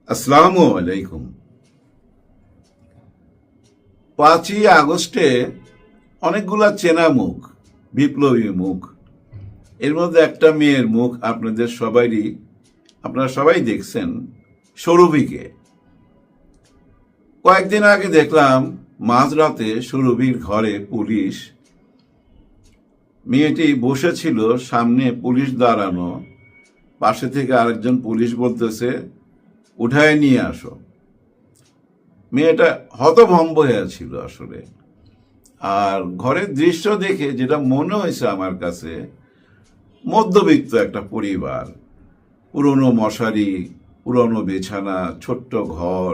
আসসালামু আলাইকুম। 5ই আগস্টে অনেকগুলা চেনা মুখ, বিপ্লবী মুখ। এর মধ্যে একটা মেয়ের মুখ আপনারা সবাই দেখছেন, সৌরভীকে। কয়েকদিন আগে দেখলাম মাঝরাতে সৌরভীর ঘরে পুলিশ। মেয়েটি বসেছিল, সামনে পুলিশ দাঁড়ানো, পাশে থেকে আরেকজন পুলিশ বলতেছে উঠায় নিয়ে আসো। মেয়েটা হতভম্ব হয়েছিল আসলে। আর ঘরের দৃশ্য দেখে যেটা মনে হয়েছে আমার কাছে, মধ্যবিত্ত একটা পরিবার, পুরনো মশারি, পুরনো বিছানা, ছোট্ট ঘর।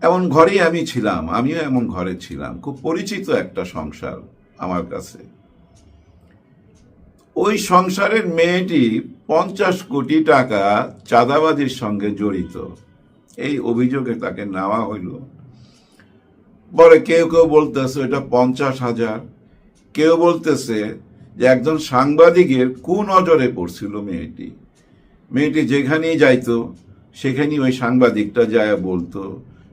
এমন ঘরেই আমি ছিলাম, আমিও এমন ঘরে ছিলাম। খুব পরিচিত একটা সংসার আমার কাছে। ওই সংসারের মেয়েটি 50 কোটি টাকা চাঁদাবাজির সঙ্গে জড়িত, এই অভিযোগে তাকে নেওয়া হইল। পরে কেউ কেউ বলতেছে এটা 50,000, কেউ বলতেছে যে একজন সাংবাদিকের কুনজরে পড়ছিল মেয়েটি। মেয়েটি যেখানেই যাইতো সেখানেই ওই সাংবাদিকটা যায় বলতো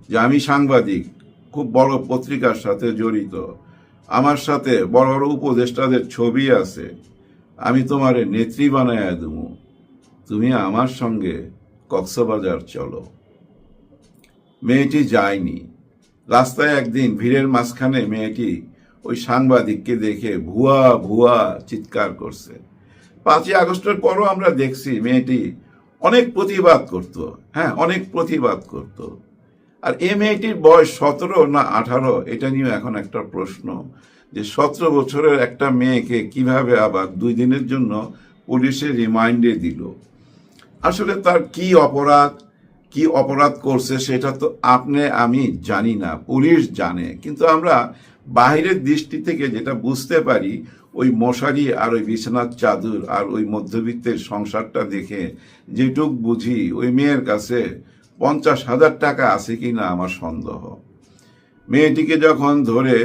যে আমি সাংবাদিক, খুব বড় পত্রিকার সাথে জড়িত, আমার সাথে বড় বড় উপদেষ্টাদের ছবি আছে, আমি তোমারে নেত্রী বানায়া দেবো, তুমি আমার সঙ্গে কক্সবাজার চলো। মেয়েটি যায়নি। রাস্তায় একদিন ভিড়ের মাঝখানে মেয়েটি ওই সাংবাদিককে দেখে ভুয়া ভুয়া চিৎকার করছে। 5ই আগস্টের পরও আমরা দেখছি মেয়েটি অনেক প্রতিবাদ করত, হ্যাঁ, অনেক প্রতিবাদ করত। আর এই মেয়েটির বয়স 17 না 18, এটা নিয়ে এখন একটা প্রশ্ন, যে 17 বছরের একটা মেয়েকে কিভাবে আবার 2 দিনের জন্য পুলিশের রিমান্ডে দিল। আসলে তার কি অপরাধ করছে সেটা তো আমি জানি না, পুলিশ জানে। কিন্তু আমরা বাহিরের দৃষ্টি থেকে যেটা বুঝতে পারি, ওই মশারি আর ওই বিছানার চাদর আর ওই মধ্যবিত্তের সংসারটা দেখে যেটুক বুঝি, ওই মেয়ের কাছে 50,000 টাকা আছে কিনা আমার সন্দেহ। মেয়েটিকে যখন ধরে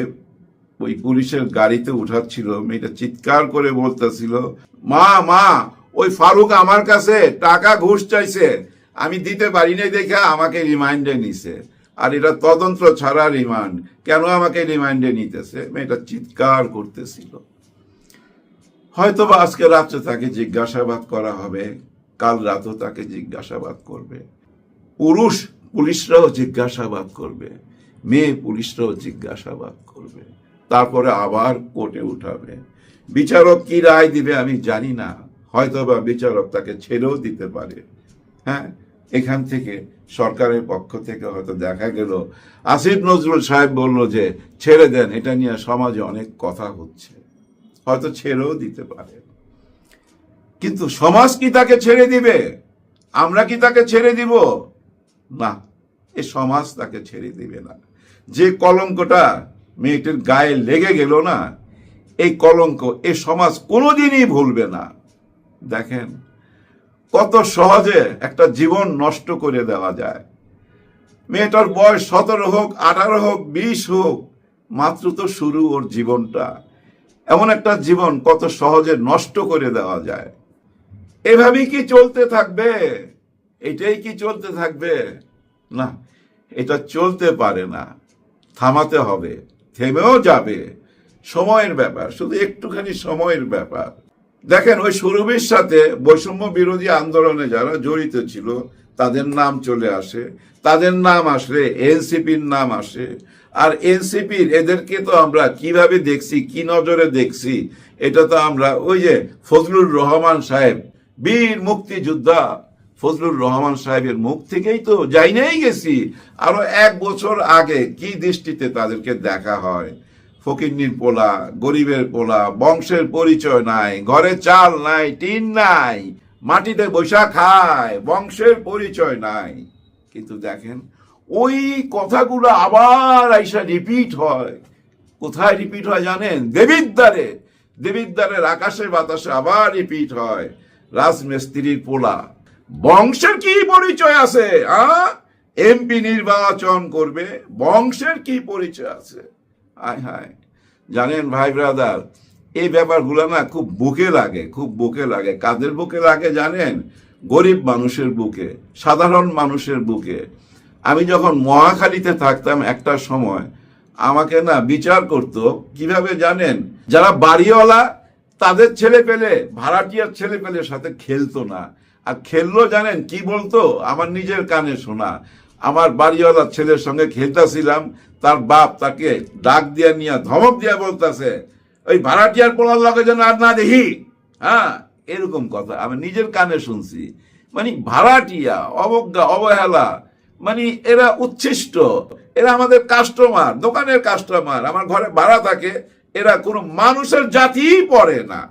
ওই পুলিশের গাড়িতে উঠাচ্ছিল, মেয়েটা চিৎকার করে বলতেছিল, মা মা, ওই ফারুক আমার কাছে টাকা ঘুষ চাইছে, আমি দিতে পারি নাই দেখে আমাকে রিমান্ডে নিছে। আর এটা তদন্ত ছাড়া রিমান্ড, কেন আমাকে রিমান্ডে নিতেছে? মেয়েটা চিৎকার করতেছিল। হয়তোবা আজকে রাত্রে তাকে জিজ্ঞাসাবাদ করা হবে, কাল রাতও তাকে জিজ্ঞাসাবাদ করবে। পুলিশরাও জিজ্ঞাসাবাদ করবে, মেয়ে পুলিশরাও জিজ্ঞাসাবাদ করবে, তারপরে আবার কোর্টে উঠাবে। বিচারক কি রায় দিবে আমি জানি না, হয়তোবা বিচারক তাকে ছেড়েও দিতে পারে। হ্যাঁ, এখান থেকে সরকারের পক্ষ থেকে হয়তো দেখা গেল আসিফ নজরুল সাহেব বলল যে ছেড়ে দেন, এটা নিয়ে সমাজে অনেক কথা হচ্ছে, হয়তো ছেড়েও দিতে পারে। কিন্তু সমাজ কি তাকে ছেড়ে দিবে? আমরা কি তাকে ছেড়ে দিব? না, এ সমাজ তাকে ছেড়ে দিবে না। যে কলঙ্কটা মেয়েটির গায়ে লেগে গেল না, এই কলঙ্ক এ সমাজ কোনোদিনই ভুলবে না। দেখেন কত সহজে একটা জীবন নষ্ট করে দেওয়া যায়। মেয়েটার বয়স 17 হোক, 18 হোক, 20 হোক, মাত্র তো শুরু ওর জীবনটা। এমন একটা জীবন কত সহজে নষ্ট করে দেওয়া যায়। এভাবেই কি চলতে থাকবে? এটাই কি চলতে থাকবে? না, এটা চলতে পারে না, থামাতে হবে। থেমেও যাবে, সময়ের ব্যাপার, শুধু একটুখানি সময়ের ব্যাপার। দেখেন ওই সুরভির সাথে বৈষম্য বিরোধী আন্দোলনে যারা জড়িত ছিল তাদের নাম চলে আসে, তাদের নাম আসলে এনসিপির নাম আসে। আর এনসিপির এদেরকে তো আমরা কিভাবে দেখছি, কি নজরে দেখছি, এটা তো আমরা ওই যে ফজলুর রহমান সাহেব, বীর মুক্তিযোদ্ধা ফজলুর রহমান সাহেবের মুখ থেকেই তো যাইনাই গেছি। আরো 1 বছর আগে কি দৃষ্টিতে তাদেরকে দেখা হয়, ফকিন্নির পোলা, গরিবের পোলা, বংশের পরিচয় নাই, ঘরে চাল নাই, টিন নাই, মাটিতে বৈশা খায়, বংশের পরিচয় নাই। কিন্তু দেখেন ওই কথাগুলো আবার আইসা রিপিট হয়। কোথায় রিপিট হয় জানেন? দেবিদ্বারের আকাশে বাতাসে আবার রিপিট হয়। রাজমিস্ত্রির পোলা, বংশের কি পরিচয় আছে? এমপি নির্বাচন করবে, বংশের কি পরিচয় আছে? হায় হায়, জানেন ভাই ব্রাদার, এই ব্যাপারগুলো না খুব বুকে লাগে, খুব বুকে লাগে। কাদের বুকে লাগে জানেন? গরিব মানুষের বুকে, সাধারণ মানুষের বুকে। আমি যখন মহাখালীতে থাকতাম একটা সময় আমাকে না বিচার করতো কিভাবে জানেন, যারা বাড়িওয়ালা তাদের ছেলে পেলে ভাড়াটিয়ার ছেলে পেলের সাথে খেলতো না, আর খেললো জানেন কি বলতো, আমার নিজের কানে শোনা। আমার বাড়িওয়ালার ছেলের সঙ্গে খেলতেছিলাম, তার বাপ তাকে ডাক দিয়া নিয়ে ধমক দিয়া বলতেছে, ওই ভাড়াটিয়ার পোলার লগে যেন আর না দেখি। হ্যাঁ, এরকম কথা আমি নিজের কানে শুনছি। মানে ভাড়াটিয়া, অবজ্ঞা, অবহেলা, মানে এরা উচ্ছিষ্ট, এরা আমাদের কাস্টমার, দোকানের কাস্টমার, আমার ঘরে ভাড়া থাকে, এরা কোনো মানুষের জাতিই পড়ে না।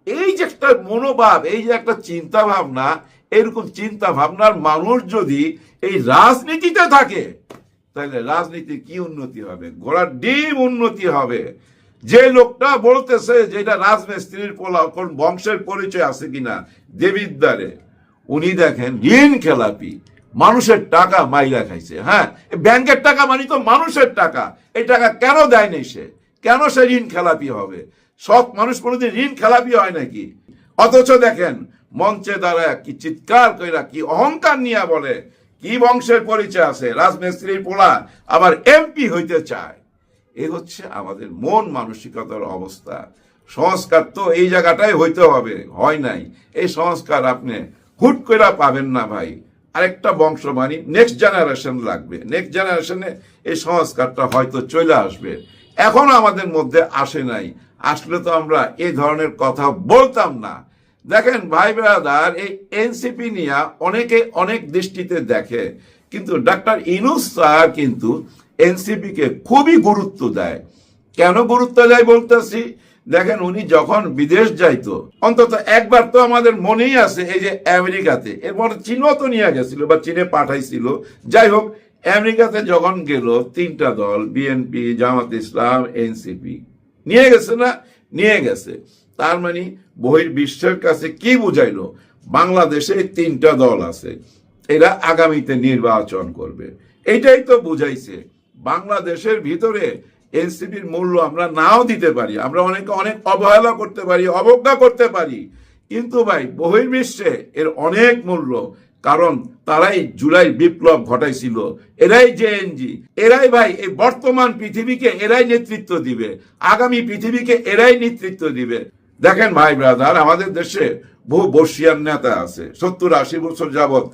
এই যে একটা মনোভাব, এই যে একটা চিন্তা ভাবনা, এরকম চিন্তা ভাবনার মানুষ যদি এই রাজনীতিতে থাকে, তাহলে রাজনীতি কি উন্নতি হবে? ঘোড়ার ডিম উন্নতি হবে। যে লোকটা বলতেছে যে এটা রাজমিস্ত্রির পোলা, কোন বংশের পরিচয় আছে কিনা দেবিদ্বারে, উনি দেখেন ঋণ খেলাপি, মানুষের টাকা মাইরা খাইছে। হ্যাঁ, ব্যাংকের টাকা মানে তো মানুষের টাকা, এই টাকা কেন দেয় নাই সে? কেন সে ঋণ খেলাপি হবে? সব মানুষ কোনোদিন ঋণ খেলাপি হয় নাকি? অথচ দেখেন মঞ্চে দাঁড়ায় কি চিৎকার কইরা, কি অহংকার নিয়ে বলে কি বংশের পরিচয় আছে, রাজমিস্ত্রির পোলা, আবার এমপি হইতে চায়। এ হচ্ছে আমাদের মন মানসিকতার অবস্থা। সংস্কার তো এই জায়গাটাই হইতে হবে, হয় নাই। এই সংস্কার আপনি হুট করে পাবেন না ভাই। আরেকটা বংশ মানে নেক্সট জেনারেশন লাগবে। নেক্সট জেনারেশনে এই সংস্কারটা হয়তো চলে আসবে, এখনো আমাদের মধ্যে আসে নাই। আসলে তো আমরা এই ধরনের কথা বলতাম না। দেখেন ভাই ব্রাদার, এই এনসিপি নিয়ে অনেকে অনেক দৃষ্টিতে দেখে, কিন্তু ডাক্তার ইউনূস স্যার কিন্তু এনসিপি কে খুবই গুরুত্ব দেয়। কেন গুরুত্ব দেয় বলতেছি, দেখেন উনি যখন বিদেশ যাইতো, অন্তত একবার তো আমাদের মনেই আছে, এই যে আমেরিকাতে, এরপর চীনও তো নিয়ে গেছিল বা চীনে পাঠাইছিল। যাই হোক, আমেরিকাতে যখন গেল, তিনটা দল, বিএনপি, জামাত ইসলাম, এনসিপি নিয়ে গেছে না? নিয়ে গেছে। তার মানে বহির্বিশ্বের কাছে কি বুঝাইলো? বাংলাদেশে তিনটা দল আছে, এরা আগামীতে নির্বাচন করবে, এটাই তো বুঝাইছে। বাংলাদেশের ভিতরে এনসিপির মূল্য আমরা নাও দিতে পারি, আমরা অনেকে অনেক অবহেলা করতে পারি, অবজ্ঞা করতে পারি, কিন্তু ভাই বহির্বিশ্বে এর অনেক মূল্য। কারণ তারাই জুলাই বিপ্লব ঘটাইছিল, এরাই জেএনজি, এরাই ভাই এই বর্তমান পৃথিবীকে এরাই নেতৃত্ব দিবে, আগামী পৃথিবীকে এরাই নেতৃত্ব দিবে। দেখেন ভাই ব্রাদার, আমাদের দেশে বহু বর্ষিয়ান নেতা আছে, 70-80 বছর যাবৎ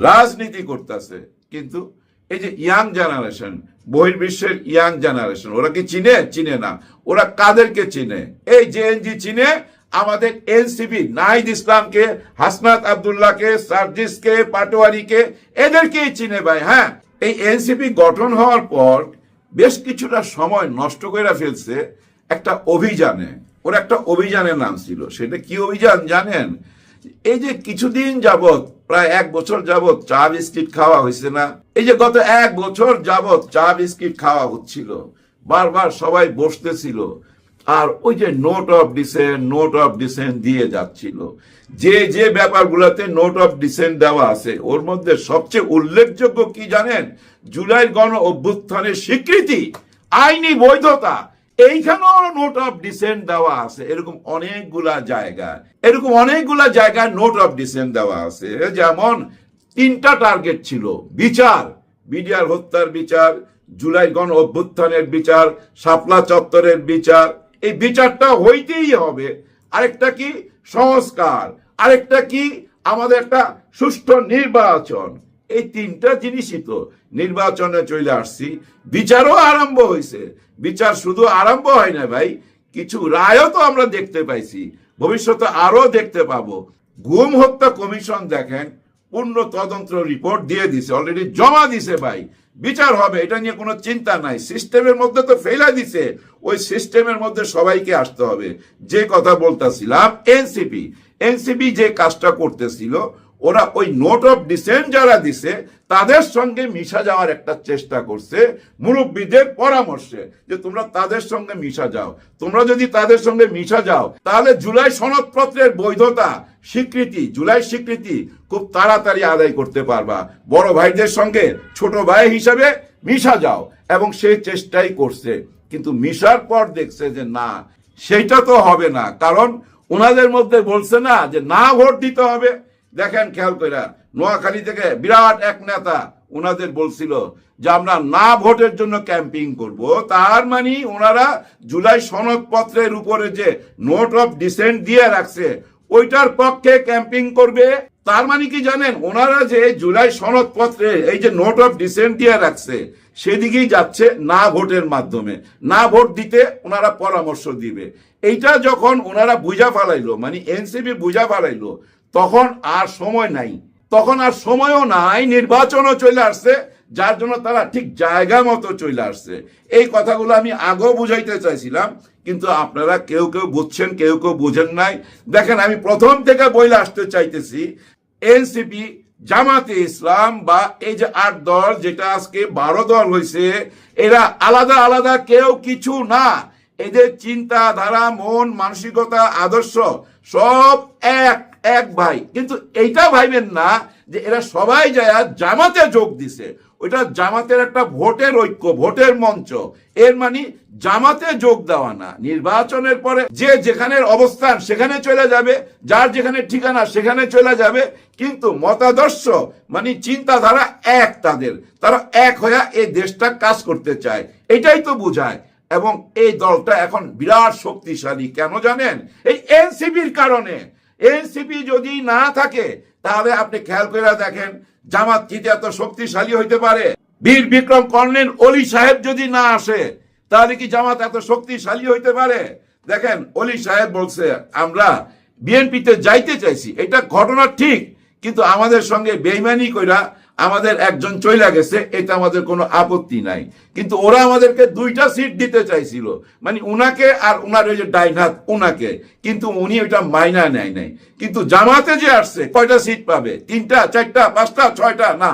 রাজনীতি করতেছে, কিন্তু এই যে ইয়াং জেনারেশন, বহির্বিশ্বের ইয়াং জেনারেশন, ওরা কি চিনে? চিনে না। ওরা কাদেরকে চিনে? এই জেএনজি চিনে আমাদের এনসিপি, নাহিদ ইসলামকে, হাসনাত আব্দুল্লাহকে, সার্জিসকে, পাটোয়ারিকে, এদেরকেই চিনে ভাই। হ্যাঁ, এই এনসিপি গঠন হওয়ার পর বেশ কিছুটা সময় নষ্ট করে ফেলছে একটা অভিযানে। ওর একটা অভিযানের নাম ছিল, সেটা কি অভিযান জানেন? এই যে কিছুদিন যাবৎ, প্রায় 1 বছর যাবৎ চা বিস্কিট খাওয়া হয়েছে না? এই যে গত 1 বছর যাবৎ চা বিস্কিট খাওয়া হচ্ছিল, বারবার সবাই বসতেছিল, আর ওই যে note of dissent, note of dissent দিয়ে যাচ্ছিল। যে যে ব্যাপারগুলোতে নোট অফ ডিসেন্ট দেওয়া আছে, ওর মধ্যে সবচেয়ে উল্লেখযোগ্য কি জানেন? জুলাই গণ অভ্যুত্থানের স্বীকৃতি, আইনি বৈধতা, এইখানেও নোট অফ ডিসেন্ট দেওয়া আছে। এরকম অনেকগুলা জায়গায় নোট অফ ডিসেন্ট দেওয়া আছে। যেমন 3টা টার্গেট ছিল: বিচার, বিডিআর হত্যার বিচার, জুলাই গণ অভ্যুত্থানের বিচার, শাপলা চত্বরের বিচার, এই বিচারটা হইতেই হবে। আরেকটা কি? সংস্কার। আরেকটা কি? আমাদের একটা সুষ্ঠু নির্বাচন। এই 3টা জিনিসই তো নির্বাচনে চলে আসছি, বিচারও আরম্ভ হয়েছে। বিচার শুধু আরম্ভ হয় না ভাই, কিছু রায়ও তো আমরা দেখতে পাইছি, ভবিষ্যতে আরো দেখতে পাবো। গুম হত্যা কমিশন দেখেন পূর্ণ তদন্ত রিপোর্ট দিয়ে দিছে, অলরেডি জমা দিছে ভাই, বিচার হবে, এটা নিয়ে কোনো চিন্তা নাই। সিস্টেমের মধ্যে তো ফেলা দিছে, ওই সিস্টেমের মধ্যে সবাইকে আসতে হবে। যে কথা বলতেছিলাম, এনসিপি যে কাজটা করতেছিল, ওরা ওই নোট অফ ডিসেন্ট যারা দিছে তাদের সঙ্গে মিশা যাওয়ার একটা চেষ্টা করছে, মুরব্বীদের পরামর্শে, যে তোমরা তাদের সঙ্গে মিশা যাও। তোমরা যদি তাদের সঙ্গে মিশা যাও, তাহলে জুলাই সনদপত্রের বৈধতা, স্বীকৃতি, জুলাই স্বীকৃতি খুব তাড়াতাড়ি আদায় করতে পারবা। বড় ভাইদের সঙ্গে ছোট ভাই হিসাবে মিশা যাও, এবং সেই চেষ্টাই করছে। কিন্তু মিশার পর দেখছে যে না, সেইটা তো হবে না। কারণ ওনাদের মধ্যে বলছে না যে না ভোট দিতে হবে, দেখেন খেয়াল কইরা, নোয়াখালী থেকে বিরাট এক নেতা ওনাদের বলছিল যে আমরা না ভোটের জন্য ক্যাম্পিং করব। তার মানে ওনারা জুলাই সনদপত্রের উপরে যে নোট অফ ডিসেন্ট দিয়ে রাখছে ওইটার পক্ষে ক্যাম্পিং করবে। তার মানে কি জানেন, ওনারা যে জুলাই সনদপত্রে এই যে নোট অফ ডিসেন্ট দিয়ে রাখছে সেদিকেই যাচ্ছে না ভোটের মাধ্যমে। না ভোট দিতে ওনারা পরামর্শ দিবে। এইটা যখন ওনারা বুঝা ফেলাইলো, মানে এনসিপি বুঝা ফেলাইলো, তখন আর সময় নাই, তখন আর সময়ও নাই, নির্বাচনও চলে আসছে, যার জন্য তারা ঠিক জায়গা মতো চলে আসছে। এই কথাগুলো আমি আগেও বুঝাইতে চাইছিলাম, কিন্তু আপনারা কেউ কেউ বুঝছেন, কেউ কেউ বুঝেন নাই। দেখেন, আমি প্রথম থেকে বইলে আসতে চাইতেছি, এনসিপি, জামাতে ইসলাম বা এই যে 8 দল, যেটা আজকে 12 দল হয়েছে, এরা আলাদা আলাদা কেউ কিছু না। এদের চিন্তাধারা, মন, মানসিকতা, আদর্শ সব এক এক ভাই। কিন্তু এইটা ভাইবেন না যে এরা সবাই যায় জামাতে যোগ দিছে, ওইটা জামাতের একটা ভোটের ঐক্য, ভোটের মঞ্চ। এর মানে জামাতে যোগ দেওয়া না। নির্বাচনের পরে যে যেখানে অবস্থান সেখানে চলে যাবে, যার যেখানে ঠিকানা সেখানে চলে যাবে, কিন্তু মতাদর্শ মানে চিন্তাধারা এক তাদের। তারা এক হয়ে এই দেশটা কাজ করতে চায়, এটাই তো বোঝায়। এবং এই দলটা এখন বিরাট শক্তিশালী। কেন জানেন? এই এনসিপির কারণে। এনসিপি যদি না থাকে তাহলে আপনি খেয়াল করে দেখেন জামাত কি এত শক্তিশালী হইতে পারে? বীর বিক্রম কর্নেল অলি সাহেব যদি না আসে তাহলে কি জামাত এত শক্তিশালী হইতে পারে? দেখেন, অলি সাহেব বলছে আমরা বিএনপিতে যাইতে চাইছি, এটা ঘটনা ঠিক, কিন্তু আমাদের সঙ্গে বেইমানি কইরা আমাদের একজন চইলা গেছে, এটা আমাদের কোনো আপত্তি নাই। কিন্তু ওরা আমাদেরকে 2টা সিট দিতে চাইছিল, মানে উনাকে আর উনার ওই যে ডাইনাথ উনাকে, কিন্তু উনি ওইটা মাইনা নেয় নাই। কিন্তু জামাতে যে আসছে কয়টা সিট পাবে? 3টা, 4টা, 5টা, 6টা, না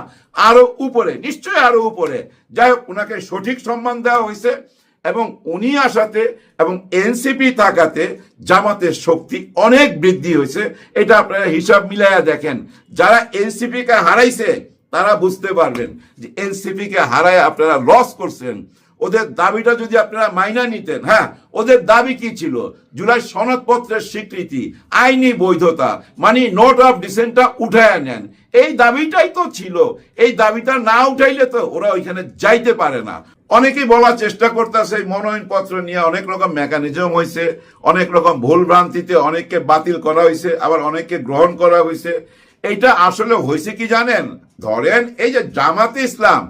আরো উপরে, নিশ্চয়ই আরো উপরে। যাই হোক, উনাকে সঠিক সম্মান দেওয়া হয়েছে এবং উনি আসাতে এবং এনসিপি থাকাতে জামাতের শক্তি অনেক বৃদ্ধি হয়েছে। এটা আপনারা হিসাব মিলাইয়া দেখেন, যারা এনসিপি কে হারাইছে তারা বুঝতে পারবেন যে এনসিপি কে হারায় আপনারা লস করছেন। ওদের দাবিটা যদি আপনারা মাইনা নিতেন, হ্যাঁ, ওদের দাবি কি ছিল? জুলাই সনদপত্রের স্বীকৃতি, আইনি বৈধতা, মানে নোট অফ ডিসেন্টটা উঠায় নেন, এই দাবিটাই তো ছিল। এই দাবিটা না উঠাইলে তো ওরা ওইখানে যাইতে পারে না। অনেকেই বলার চেষ্টা করতেছে মনোনয়ন পত্র নিয়ে অনেক রকম মেকানিজম হয়েছে, অনেক রকম ভুল ভ্রান্তিতে অনেককে বাতিল করা হয়েছে, আবার অনেককে গ্রহণ করা হয়েছে। এইটা আসলে হয়েছে কি জানেন? ধরেন এই যে জামাতে ইসলাম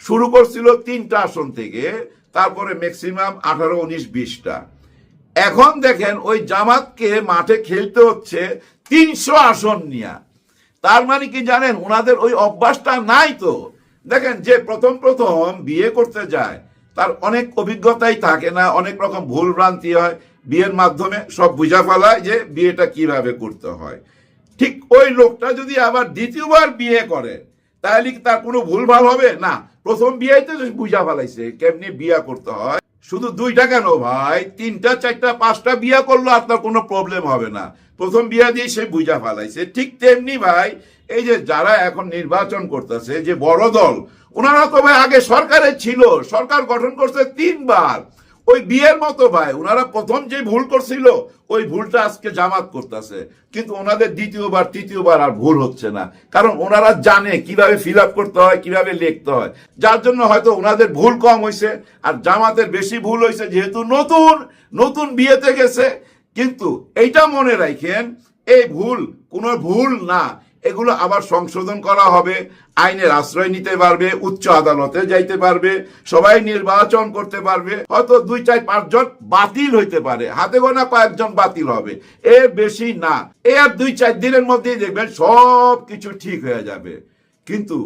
শুরু করছিল 3টা আসন থেকে, তারপরে ম্যাক্সিমাম 18, 19, 20টা। এখন দেখেন ওই জামাতকে মাঠে খেলতে হচ্ছে 300 আসন নিয়ে। তার মানে কি জানেন? ওনাদের ওই অভ্যাসটা নাই তো। দেখেন, যে প্রথম প্রথম বিয়ে করতে যায় তার অনেক অভিজ্ঞতাই থাকে না, অনেক রকম ভুল ভ্রান্তি হয়, বিয়ের মাধ্যমে সব বুঝা ফেলায় যে বিয়েটা কিভাবে করতে হয়। ঠিক ওই লোকটা যদি আবার দ্বিতীয়বার বিয়ে করে তাহলে কি তার কোনো ভুল ভাল হবে? না, প্রথম বিয়েতে বুঝা ফেলাইছে কেমনি বিয়ে করতে হয়। শুধু 2টা কেন ভাই, 3টা, 4টা, 5টা বিয়ে করলো আর তার কোনো প্রবলেম হবে না, প্রথম বিয়ে দিয়ে সে বুঝা ফেলাইছে। ঠিক তেমনি ভাই, এই যে যারা এখন নির্বাচন করতেছে, যে বড় দল, ওনারা তো ভাই আগে সরকারে ছিল, সরকার গঠন করছে 3বার। ওই বিয়ের মতো ভাই, ওনারা প্রথম যে ভুল করছিল ওই ভুলটা আজকে জামাত করতেছে, কিন্তু ওনাদের দ্বিতীয়বার, তৃতীয়বার আর ভুল হচ্ছে না, কারণ ওনারা জানে কিভাবে ফিল আপ করতে হয়, কিভাবে লিখতে হয়, যার জন্য হয়তো ওনাদের ভুল কম হয়েছে আর জামাতের বেশি ভুল হয়েছে, যেহেতু নতুন নতুন বিয়েতে গেছে। কিন্তু এইটা মনে রাখেন, এই ভুল কোনো ভুল না, এগুলো আবার সংশোধন করা হবে, আইনের আশ্রয় নিতে পারবে, উচ্চ আদালতে যাইতে পারবে, সবাই নির্বাচন করতে পারবে। হয়তো 2, 4, 5 জন বাতিল হইতে পারে, হাতে গোনা কয়েকজন বাতিল হবে, এর বেশি না। এর 2, 4 দিনের মধ্যেই দেখবেন সব কিছু ঠিক হয়ে যাবে। কিন্তু